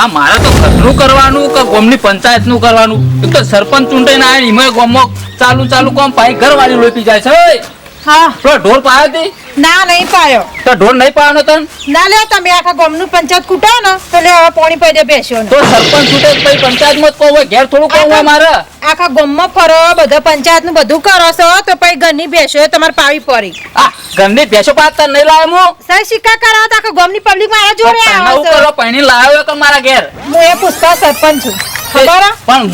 આ મારે તો ઘરનું કરવાનું કે ગામની પંચાયતનું કરવાનું? એક તો સરપંચ ચૂંટાઈને આવે એમાં ગામમાં ચાલુ કોમ પાઈ ઘરવાળી લોપી જાય છે. હા તો ઢોર પાયો હતી? ના નહીં પાયો. તો ઢોર નહીં પાવાનો તન? ના લે તમે આખા ગામનું પંચાયત કૂટાવો ને તો લે હવે પાણી પૈદે બેસ્યો ને. તો સરપંચ છૂટે પછી પંચાયતમાં જ કહું હોય, ઘેર થોડું કહું હોય મારે? આખા ગામમાં ફરો બધા પંચાયતનું બધું કરો છો તો પછી ઘરની બેસ્યો તમારે પાવી પડી. આ ઘરની ભેંસો પાતા નહીં લાવે હું? સહી સિક્કા કરાવો તો આખા ગામની પબ્લિક મારા જોડે આવે નવું છે. કરો પૈણી લાવ્યો કે મારા ઘેર? હું એ પુષ્પા સરપંચ છું ખબર હે? પણ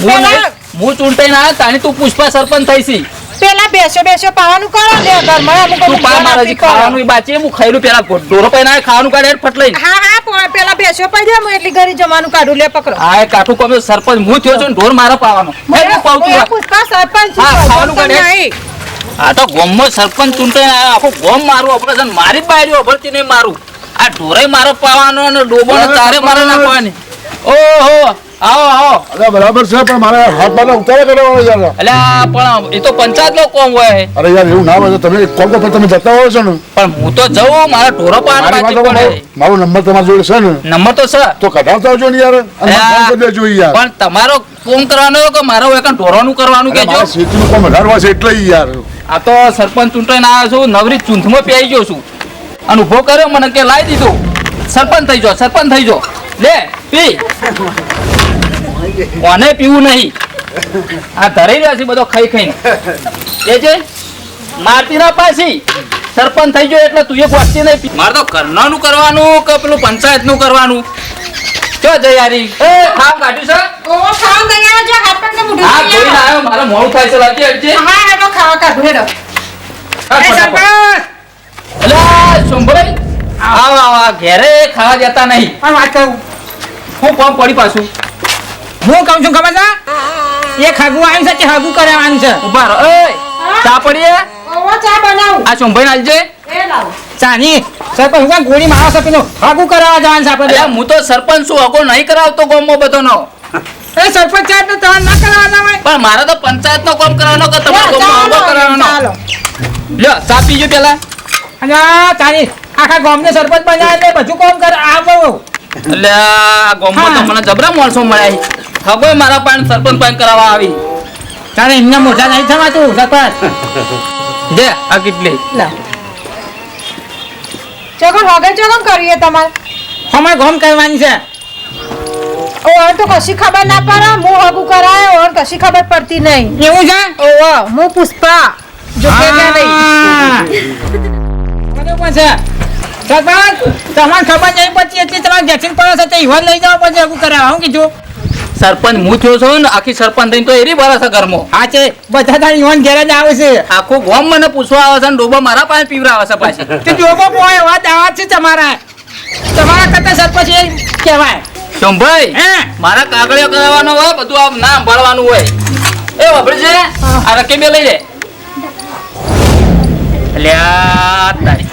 હું ચૂંટાઈને આવ્યો તાણી તું પુષ્પા સરપંચ થઈશી. પેલા બેસ્યો પાવાનું કરો લે ઘરમાં અમુક તું પા મારા જી ખાવાનું બાચી હું ખાઈલું પેલા ઢોરો પૈણા ખાવાનું કાઢે ફટલાઈ. હા પેલા બેસ્યો પાઈ દે હું એટલી ઘરી જવાનું કાઢું લે પકડો. આ કાઠું કોમ સરપંચ હું થયો છું ને ઢોર મારા પાવાનો. હું પાઉં છું. પુષ્પા સરપંચ છું. હા, ખાવાનું કાઢે. નહીં. આ તો ગોમમાં સરપંચ ચૂંટાઈને આવ્યો, આખું ગોમ મારું ઓપરેશન મારી જ બાયરી ઓભરતી નહીં મારું. આ ઢોરે મારો પાવાનો અને ડોબોને તારે મારે નાખવાની. ઓહો આવો. અરે બરાબર છે પણ મારે હાથ બાર ઉતારે કરવાનો યાર. અલ્યા પણ એ તો પંચાયત નો કોમ હોય. અરે યાર એવું ના હોય તમે કોલ પર તમે જતા હોવ છો ને. પણ હું તો જઉં મારા ઢોરો પાવાનો બાકી પડે. મારો નંબર તમારા જોડે છે ને? નંબર તો છે. તો કઢાવતા આવજો ને યાર. અને ફોન કરી દેજો યાર. પણ તમારો કોમ કરવાનો કે મારો એક ઢોરોનું કરવાનું કેજો? મારા ખેતીનું કામ વધારવા છે એટલે યાર. આ તો સરપંચ ચૂંટાઈને આવ્યો છું, નવરી ચૂંથમાં પેઈ ગયો છું અને ઉભો કર્યો મને કે લાવી દીધો સરપંચ થઈ જો લે પી. કોને પીવું નહીં? આ ધરી રહ્યા છે બધો ખાઈને જે મારતી ના પાછી. સરપંચ થઈ ગયો એટલે તું એ ગોઠતી નહીં. મારે તો ઘરનાનું કરવાનું કે પેલું પંચાયત નું કરવાનું? ચો જયારી ખામ કાઢ્યું છે? ઓવો ખાવા ગયા જો હાથ પગ મુઢું. હા જોઈને આવ્યો, મારે મોડું થાય છે લાગી હટજે. હા હેડો ખાવા કાઢું હેડો. અલ્યા સોમભાઈ આવા ઘેરે ખાવા જતા નહીં. પણ વાત કહું હું કોમ પડી પાછું હું કહું છું ખબર છે એ ખાગું આવ્યું છે કે હાગું કરાવવાનું છે. ઉભા રહો. એ ચા પડીએ? ઓવો ચા બનાવું. આ સોમભાઈ નાલજે. એ લાવ. ચાની સરપંચ હું ગોળી મારો છે પેલો હાગું કરાવવા જવાનું છે આપણે. અલ્યા હું તો સરપંચ છું, અગો નહીં કરાવતો ગામમાં બધાનો. એ સરપંચ સાહેબ ને તમારે ના કરાવવાના હોય. પણ મારે તો પંચાયત નો કામ કરવાનો કે તમારો ગામમાં અગો કરવાનો? ચાલો. લ્યો ચા પીજો પેલા. અને ચાની આખા ગામને સરપંચ બનાવે એટલે બધું કામ કરે આવો. અલ્યા આ ગામમાં તો મને જબરા માણસો મળ્યા. ખબર મારા પાસે સરપંચ પાસે કરાવવા આવી. તારે એમને મોઢા નહીં થવાતું સરપંચ. જે આ કેટલી લાવ. ચોકન વગર ચોકન કરીએ તમારે. અમારે ગામ કરવાની છે. ઓર તો કશી ખબર ના પડે હું હગું કરાય ઓર કશી ખબર પડતી નહીં. એવું છે ઓવો હું પુષ્પા જો કે નહીં. બરોબર છે સરપંચ તમારે ખબર નહીં પડતી એટલે તમારે જેથી પડે છે તે ઈવન લઈ જવા પછી હાગું કરાવવા. હું કીધું સરપંચ હું થયો છું ને આખી સરપંચ થઈને તો એરી ભરાશે ઘરમાં. હા છે બધા તારી ઈવન ઘેર જ આવે છે. આખું ગામ મને પૂછવા આવે છે ને ડોબા મારા પાસે પીવરાવે છે પાછી. તે જોગો પોય વાત આવાજ છે તમારા કરતા સરપંચ એ કહેવાય. સોમભાઈ હે મારા કાગળિયો કરાવવાનો હોય, બધું આમ ના સંભાળવાનું હોય. એ વાપરે છે આ રકીબે લઈ લે. અલ્યા તારી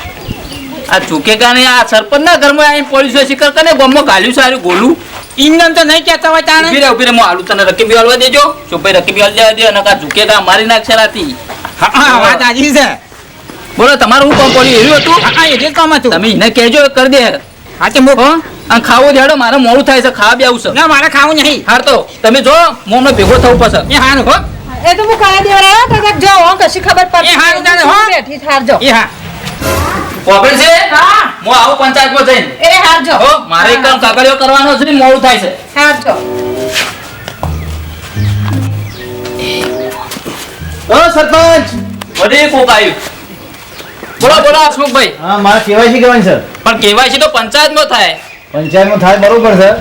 આ ચૂકેગા નહીં. આ સરપંચ ના ઘરમાં આવીને પોલીસ શિકાર કરે ગામમાં ગાલ્યું સારું ગોલું. ઇન્જન તો નહીં કહેતા હોય તાણે. ઉભી રે હું આલુ તને રકીબી હાલવા દેજો. સોમભાઈ રકીબી હાલ જવા દે અને કા ચૂકેગા મારી નાખશે રાતી. હા વાત આજી છે. બોલો તમારું શું કામ પડ્યું? એર્યું હતું? હા એ જ કામ હતું. તમે એને કહેજો કરી દે. હા તે હો અને ખાવું દેડો, મારે મોડું થાય છે, ખાવા બી આવશે. ના મારે ખાવું નહીં. હાર તો તમે જો હું હમણાં ભેગો થવું પડશે. એ હારું હો એ તો હું કાયા દેવરાયો તો જો હો કશી ખબર પડતી. એ હારું તારે હો. બેઠી થાર જો. એ હા કોપરેટ છે? હા હું આવું પંચાયતમાં જઈને. એ હાર જો. હો મારે એક કામ કાગળિયો કરવાનો છે ને મોડું થાય છે. હાર જો. ઓ સરપંચ વળી કોક આવ્યું. બોલો હસમુખભાઈ. હા મારે કેવાયસી કરવાની સર. પણ કેવાયસી તો પંચાયતમાં થાય. પંચાયતમાં થાય બરોબર સર.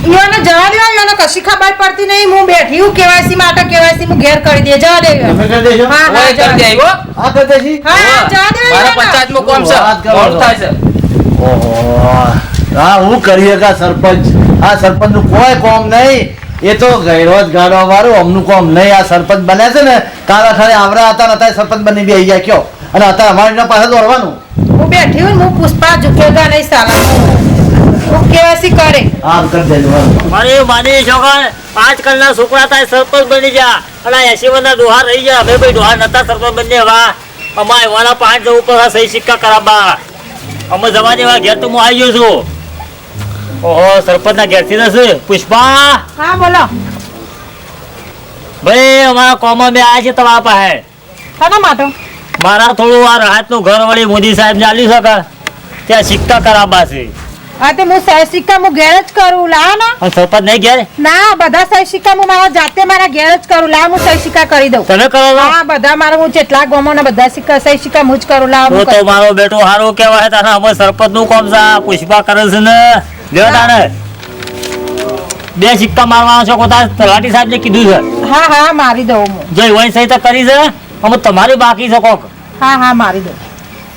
ઈયોને જવા દે ઈયોને કશી ખબર પડતી નહીં. હું બેઠી હું કેવાયસી માટે કેવાયસી હું ઘેર કરી દે જવા દે. તમે કરી દેજો. હા ઓય હા કરી દે આવ્યો. હા કરી દેજી. હા જવા દે મારા ઈયોને. પંચાયતમાં કોમ છે, વાત કરો મોડું છો. થાય છે. ઓહો હા હું કરીએ કા સરપંચ. આ સરપંચ નું કોઈ કોમ નહીં. એ તો ગયરો જ ગાડો વાળું અમનું કોમ નહીં. આ સરપંચ બન્યા છે ને તારા ખાલી આવરા હતા ને અત્યારે સરપંચ બની બી આવી ગયા કયો. અને અત્યારે અમારી પાસે દોડવાનું. હું બેઠી હું હું પુષ્પા ઝુકેગા નહીં સાલા. હું કેવાયસી કરે. આમ કરી દેજો હાલો. મારી માની છોકરા 5 કલના છોકરા થાય સરપંચ બની જા અને 80 વર્ષના ડોહા રહી ગયા. અમે ભાઈ ડોહા નતા સરપંચ બની વાહ અમારે વાળા 5 જવું પર સહી સિક્કા કરાવવા અમે જવા દેવા ઘેર તો હું આવી ગયો છું. ઓહો સરપંચ ના ઘેરથી જશે પુષ્પા હા બોલો ભાઈ અમારા કોમમાં બે આવ્યા છે તમારા પાસે શાના માટે મારા થોડું આ રાહતનું ઘર વળી મોદી સાહેબ ચાલી શકે ત્યાં સિક્કા કરાવવા છે હા તે હું સહી સિક્કા હું ઘેર જ કરું લા ને અને સરપંચ નહીં ઘેર ના બધા સહી સિક્કા હું મારા જાતે મારા ઘેર જ કરું લા હું સહી સિક્કા કરી દઉં તમે કરો છો હા બધા મારા હું જેટલા ગોમોના બધા સિક્કા સહી સિક્કા હું જ કરું લા હું તો કરું. મારો બેટો હારો કહેવાય તારા અમે સરપંચ નું કામ છે આ પુષ્પા કરે છે ને લ્યો તાને બે સિક્કા મારવાના છો કોતા તલાટી સાહેબ ને કીધું છે હા હા મારી દઉં હું જો વહી સહી તો કરી છે અમે તમારી બાકી છે કોક હા હા મારી દઉં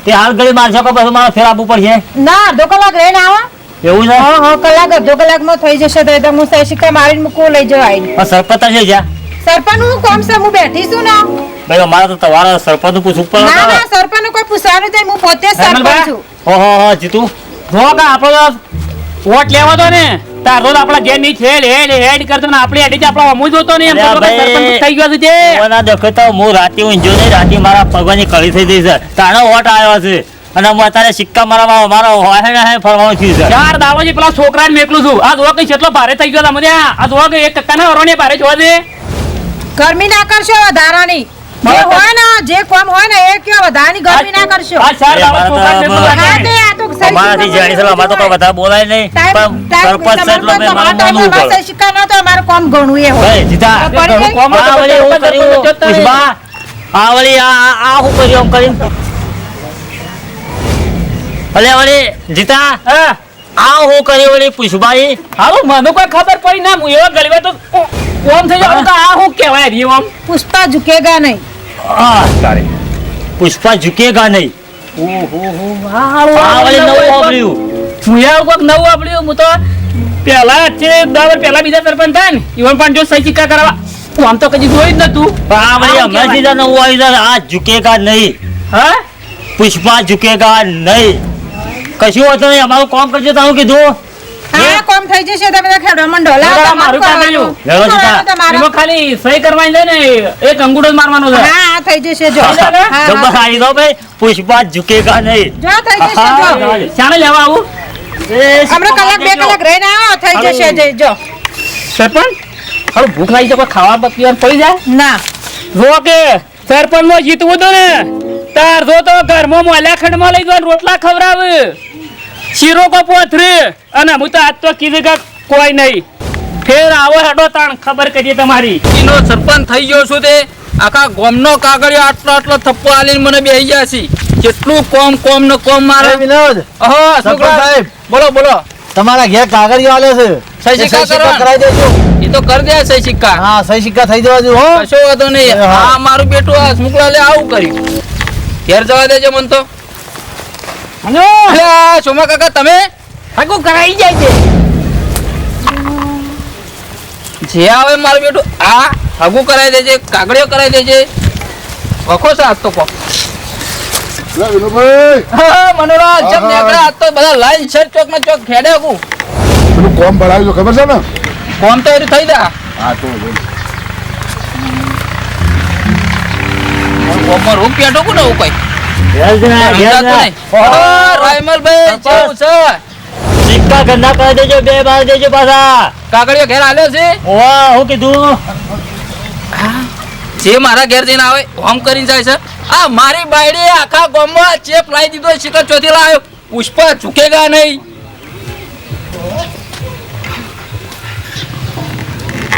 તે હાલ ઘડી મારશો કે પછી મારે ફેર આપવું પડશે ના અડધો કલાક રહીને આવો એવું છે હા હા કલાક અડધો કલાકમાં થઈ જશે તો એકદમ હું સહી સિક્કા મારીને મૂકું લઈ જવા આવીને પણ સરપંચ છે જ્યાં સરપંચ નું કામ છે હું બેઠી છું ને ભાઈ અમારે તો તમારા સરપંચ નું પૂછવું પડે ના ના સરપંચ નું કોઈ પૂછવાનું નહીં હું પોતે જ સરપંચ છું ઓહો જીતુ જો કે આપણો વોટ લેવા દો ને તાર રોજ આપણા ઘેર ની હેડ કરતો ને આપણે હેડી જ આપણા અમુ જોતો ને એમ તો અલ્યા ભાઈ, સરપંચ થઈ ગયો છે તે ઓના દેખો તો હું રાતે ઊંઝો નહીં રાતે મારા પગવાની કળી થઈ ગઈ છે તાનો વોટ આવ્યો છે અને હું અત્યારે સિક્કા મારવા મારો હોય ને ફરવાનું થયું છે ચાર દાવાજી પેલા છોકરાને મેકલું છું આ જોવા કઈ કેટલો ભારે થઈ ગયો તમે આ જોવા કે એક ટકા ના વરોને ભારે જોવા દે ગરમી ના કરશો વધારાની જે હોય ને જે કામ હોય ને એ કયો વધારાની ગરમી ના કરશો આ ચાર દાવા છોકરાને મેકલું હા લાગે. તે આ તો સહી અમારાથી સિક્કા જાણી છે અમારે તો કોઈ વધારે બોલાય નહીં ટાઈમ- પણ સરપંચ છે એટલે મેં મારું માનવું તમારા પડે સહી સિક્કા ન તો અમારું કામ ઘણું એ હોય ભાઈ જીતા પડી ગઈ? કોમ આ વળી એવું કર્યું પુષ્પા આ વળી આ શું કર્યું આમ કરીને અલે વળી જીતા હા આ શું કર્યું વળી પુષ્પાઈ હાલો મને કોઈ ખબર પડી ના હું એવા ગલીમાં તો કોમ થઈ જાય તો આ શું કહેવાય રી આમ પુષ્પા ઝુકેગા નહીં પુષ્પા ઝુકેગા નહીં આ વળી નવું વાપર્યું હું યાર કોઈક નવું આપડ્યું હું તો પેલા છે 10 વર્ષ પહેલા બીજા સરપંચ થાય ને ઈવન પણ જો સહી સિક્કા કરાવવા હું આમ તો કદી જોઈ જ નતું પણ આ વળી હમણાં સીધા નવું આવી જાય આ ઝુકેગા નહીં હા પુષ્પા ઝુકેગા નહીં કશું હોતું નહીં અમારું કામ કરજો તમે કીધું હા કોમ થઈ જશે તમે તો ખેડવા મંડો લા બરાબર, તમારું મારું કામ કરવાનું. લેવો છે કરવાનું તમારું. એમાં ખાલી સહી કરવાની છે ને એક અંગૂઠો જ મારવાનો છે હા હા થઈ જશે જો થઈ જશે? હા, જબર હા. આવી દો ભાઈ પુષ્પા ઝુકેગા નહીં જો થઈ જશે હા, જો હા. શાણે લેવા આવું હમણાં કલાક બે કલાક રહીને આવો થઈ જશે જે જો સરપંચ હવે ભૂખ લાગી જાય કોઈ ખાવા પીવાનું પડી જાય ના જો કે સરપંચ માં જીતવું તો ને તાર જો તો ઘરમાં મોલા ખંડમાં લઈ જવાનું રોટલા ખવડાવે શીરો કો પોથરે અને હું તો આજ તો કીધું કે કોઈ નહીં ફેર આવો હેડો તાણ ખબર કરીએ તમારી એનો સરપંચ થઈ ગયો છું તે આખા ગામનો કાગળિયો આટલો આટલો થપ્પો આલીને મને બેહી ગયા છે કેટલું કોમ ને કોમ મારે વિનોદ હા સરપંચ છોકરા સાહેબ. બોલો બોલો તમારા ઘેર કાગળિયો આલ્યો છે સહી સિક્કા એ સહી કરવાના? કરાવી દેજો એ તો કરી દે સહી સિક્કા હા સહી સિક્કા થઈ જવા દો હો કશો વાંધો નહીં હા. આ મારું બેટું આ સ્મુકલા લે આવું કર્યું ઘેર જવા દેજો મન તો હલો અરે આ સોમા કાકા તમે હગું કરાઈ જાય છે જે આવે મારું બેટું આ હગું કરાવી દેજે કાગળિયો કરાવી દેજે વખો છે આજ તો કો લે વિનોદભાઈ, હા મનોરાજ જબ હા. નીકળ્યા આજ તો બધા લાઈન શેર ચોક માં ચોક ખેડે હગું પેલું કોમ ભરાયું છે ખબર છે ને કોમ તો એનું થઈ જા હા તો બોલ. કોમમાં રૂપ પેટો કોને એવું કઈ ઘેર જા, ઘેર સમજાતું જા. નહીં. રાયમલભાઈ કેવું છે સિક્કા ગંદા કરી દેજો બે મારી દેજો પાછા કાગળિયો ઘેર આલ્યો છે ઓવા હું કીધું જે મારા ઘેર જઈને આવે હોમ કરીને જાય છે આ મારી બાયડી આખા ગામમાં ચેપ લાવી દીધો શિખર ચોથી લાવ્યો પુષ્પા ઝુકેગા નહીં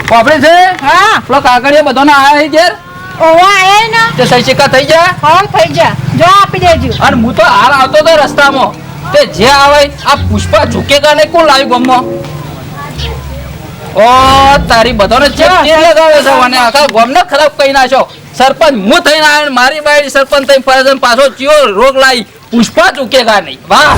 વાપરે છે હા પેલો કાગળિયો બધાનો આયા છે ઘેર ઓવા આયા ને તે સહી સિક્કા થઈ ગયા હા થઈ જા જો આપી દેજો અને હું તો હાલ આવતો હતો રસ્તામાં તે જે આવે આ પુષ્પા ઝુકેગા નહીં કોણ લાવ્યું ગામમાં ઓ તારી બધાને ચેપ કે લગાવે છે અને આખા ગામને ખરાબ કહી નાખ્યો સરપંચ હું થઈને આવ્યો ને મારી બાયડી સરપંચ થઈને ફરજ પાછો ચિયો રોગ લાવી પુષ્પા ઝુકેગા નહીં વાહ